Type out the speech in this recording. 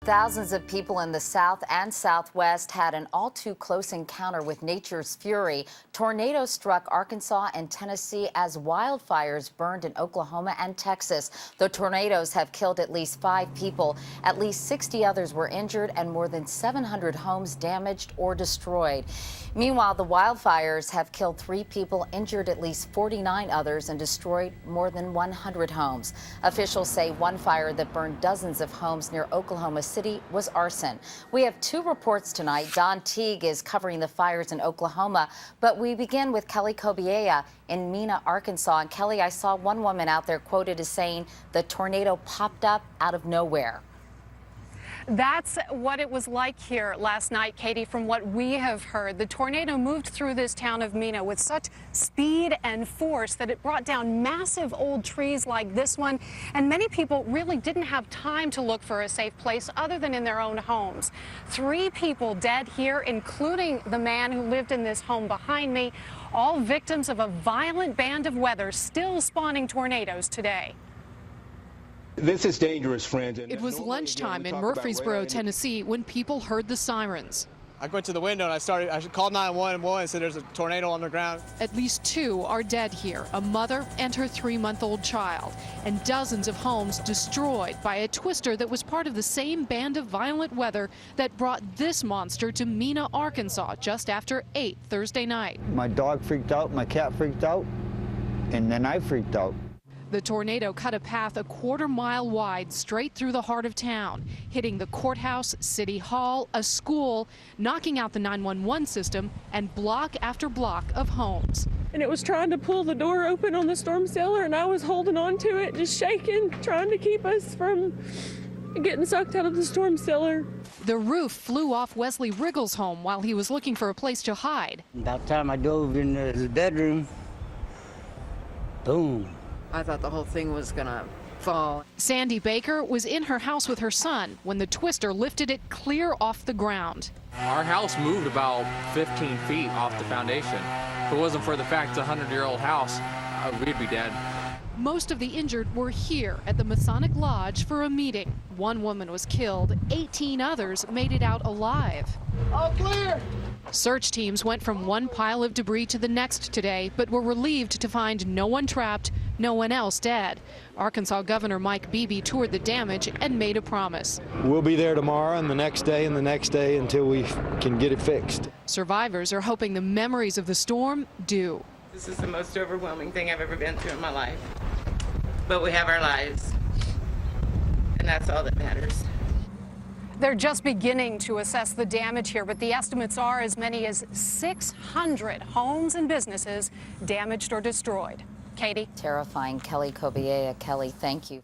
Thousands of people in the South and Southwest had an all-too-close encounter with nature's fury. Tornadoes struck Arkansas and Tennessee as wildfires burned in Oklahoma and Texas. The tornadoes have killed at least 5 people. At least 60 others were injured and more than 700 homes damaged or destroyed. Meanwhile, the wildfires have killed 3 people, injured at least 49 others, and destroyed more than 100 homes. Officials say one fire that burned dozens of homes near Oklahoma City was arson. We have 2 reports tonight. Don Teague is covering the fires in Oklahoma, but we begin with Kelly Cobiella in Mena, Arkansas. And Kelly, I saw one woman out there quoted as saying the tornado popped up out of nowhere. That's what it was like here last night, Katie, from what we have heard. The tornado moved through this town of Mena with such speed and force that it brought down massive old trees like this one, and many people really didn't have time to look for a safe place other than in their own homes. 3 people dead here, including the man who lived in this home behind me, all victims of a violent band of weather still spawning tornadoes today. This is dangerous, friends. It was lunchtime in Murfreesboro, Tennessee, when people heard the sirens. I went to the window and I called 911 and said there's a tornado on the ground. At least 2 are dead here, a mother and her 3-month-old child, and dozens of homes destroyed by a twister that was part of the same band of violent weather that brought this monster to Mena, Arkansas, just after 8 Thursday night. My dog freaked out, my cat freaked out, and then I freaked out. The tornado cut a path a quarter-mile wide straight through the heart of town, hitting the courthouse, city hall, a school, knocking out the 911 system, and block after block of homes. And it was trying to pull the door open on the storm cellar, and I was holding on to it, just shaking, trying to keep us from getting sucked out of the storm cellar. The roof flew off Wesley Riggle's home while he was looking for a place to hide. About the time I dove in the bedroom, boom. I thought the whole thing was gonna fall. Sandy Baker was in her house with her son when the twister lifted it clear off the ground. Our house moved about 15 feet off the foundation. If it wasn't for the fact it's a 100-year-old house, we'd be dead. Most of the injured were here at the Masonic Lodge for a meeting. 1 woman was killed, 18 others made it out alive. All clear! Search teams went from one pile of debris to the next today, but were relieved to find no one trapped, no one else dead. Arkansas Governor Mike Beebe toured the damage and made a promise. We'll be there tomorrow and the next day and the next day until we can get it fixed. Survivors are hoping the memories of the storm do. This is the most overwhelming thing I've ever been through in my life. But we have our lives, and that's all that matters. They're just beginning to assess the damage here, but the estimates are as many as 600 homes and businesses damaged or destroyed. Katie? Terrifying. Kelly Cobiella. Kelly, thank you.